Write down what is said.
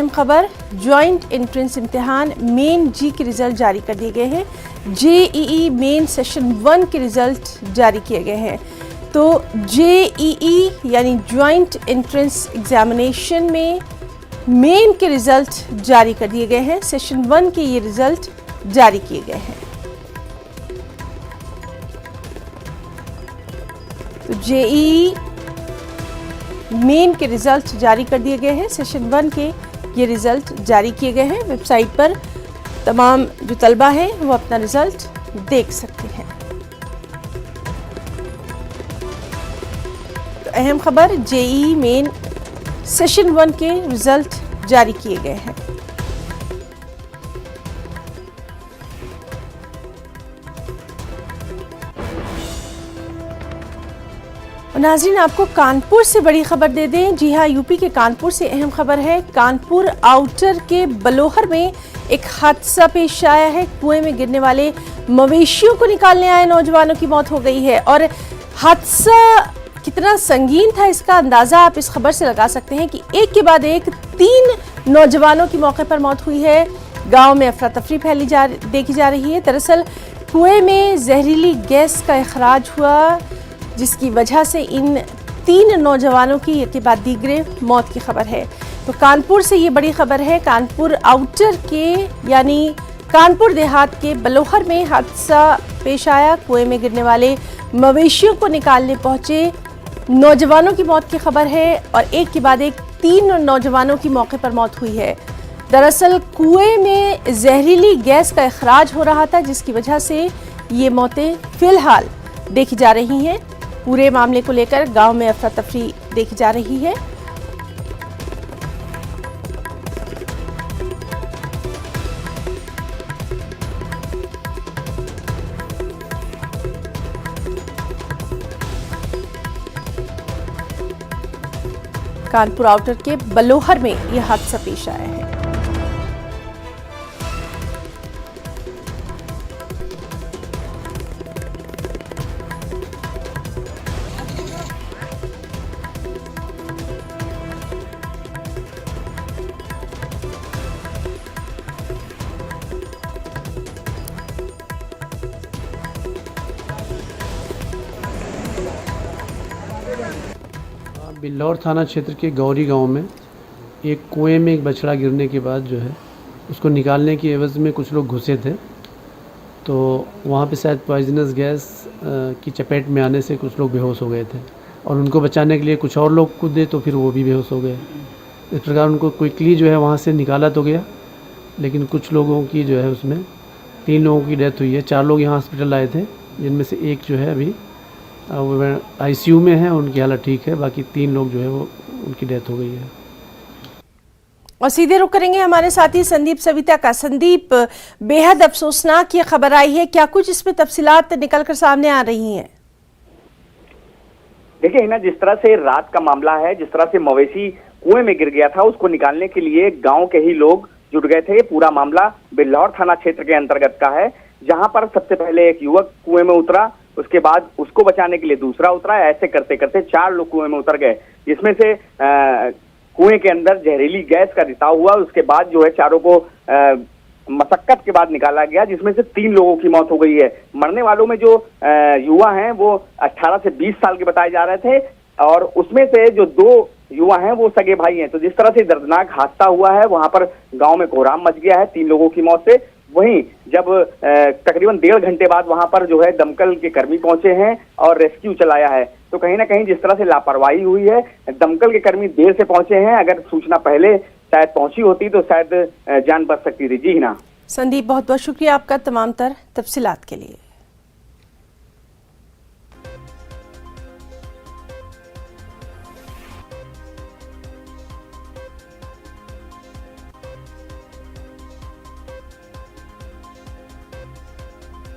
खबर, joint entrance इम्तिहान main जी के रिजल्ट जारी कर दिए गए हैं। जेईई मेन सेशन 1 के रिजल्ट जारी किए गए हैं। तो जेईई यानी जॉइंट एंट्रेंस एग्जामिनेशन में मेन के रिजल्ट जारी कर दिए गए हैं। सेशन 1 के ये रिजल्ट जारी किए गए हैं। तो जेईई मेन के रिजल्ट जारी कर दिए गए हैं। सेशन 1 के ये रिजल्ट जारी किए गए हैं। वेबसाइट पर तमाम जो तलबा हैं वो अपना रिजल्ट देख सकते हैं। तो अहम खबर, जेईई मेन सेशन 1 के रिजल्ट जारी किए गए हैं। नाज़रीन, आपको कानपुर से बड़ी खबर दे दें। जी हाँ, यूपी के कानपुर से अहम खबर है। कानपुर आउटर के बलोहर में एक हादसा पेश आया है। कुएं में गिरने वाले मवेशियों को निकालने आए नौजवानों की मौत हो गई है। और हादसा कितना संगीन था, इसका अंदाज़ा आप इस खबर से लगा सकते हैं कि एक के बाद एक 3 नौजवानों की मौके पर मौत हुई है। गाँव में अफरा तफरी देखी जा रही है। दरअसल कुएं में जहरीली गैस का इखराज हुआ, जिसकी वजह से इन 3 नौजवानों की एक के बाद दीगरे मौत की खबर है। तो कानपुर से ये बड़ी खबर है। कानपुर आउटर के यानी कानपुर देहात के बलोहर में हादसा पेश आया। कुएं में गिरने वाले मवेशियों को निकालने पहुंचे नौजवानों की मौत की खबर है और एक के बाद एक 3 नौजवानों की मौके पर मौत हुई है। दरअसल कुएं में जहरीली गैस का इखराज हो रहा था, जिसकी वजह से ये मौतें फिलहाल देखी जा रही हैं। पूरे मामले को लेकर गांव में अफरा तफरी देखी जा रही है। कानपुर आउटर के बलोहर में यह हादसा पेश आया है। बिल्लौर थाना क्षेत्र के गौरी गांव में एक कुएं में एक बछड़ा गिरने के बाद जो है उसको निकालने की एवज़ में कुछ लोग घुसे थे। तो वहाँ पे शायद पॉइजनस गैस की चपेट में आने से कुछ लोग बेहोश हो गए थे और उनको बचाने के लिए कुछ और लोग कूदे तो फिर वो भी बेहोश हो गए। इस प्रकार उनको क्विकली जो है वहाँ से निकाला तो गया, लेकिन कुछ लोगों की जो है उसमें 3 लोगों की डेथ हुई है। 4 लोग यहाँ हॉस्पिटल आए थे, जिनमें से एक जो है अभी आईसीयू में है, उनकी हालत ठीक है। बाकी 3 लोग जो है वो उनकी डेथ हो गई है। और सीधे रुक करेंगे हमारे साथी संदीप सविता का। संदीप, बेहद अफसोसनाक ये खबर आई है, क्या कुछ इसमें तफसीलात निकल कर सामने आ रही हैं? देखिए हिना, जिस तरह से रात का मामला है, जिस तरह से मवेशी कुएं में गिर गया था, उसको निकालने के लिए गांव के ही लोग जुट गए थे। पूरा मामला बिल्लौर थाना क्षेत्र के अंतर्गत का है, जहां पर सबसे पहले एक युवक कुएं में उतरा, उसके बाद उसको बचाने के लिए दूसरा उतरा। ऐसे करते करते 4 लोग कुएं में उतर गए, जिसमें से कुएं के अंदर जहरीली गैस का रिसाव हुआ। उसके बाद जो है चारों को मशक्कत के बाद निकाला गया, जिसमें से 3 लोगों की मौत हो गई है। मरने वालों में जो युवा हैं वो 18 से 20 साल के बताए जा रहे थे और उसमें से जो 2 युवा हैं वो सगे भाई हैं। तो जिस तरह से दर्दनाक हादसा हुआ है, वहां पर गांव में कोहराम मच गया है 3 लोगों की मौत से। वहीं जब तकरीबन 1.5 घंटे बाद वहां पर जो है दमकल के कर्मी पहुंचे हैं और रेस्क्यू चलाया है, तो कहीं ना कहीं जिस तरह से लापरवाही हुई है, दमकल के कर्मी देर से पहुंचे हैं। अगर सूचना पहले शायद पहुंची होती तो शायद जान बच सकती थी। जी ना संदीप, बहुत बहुत शुक्रिया आपका तमाम तर तफसीलात के लिए।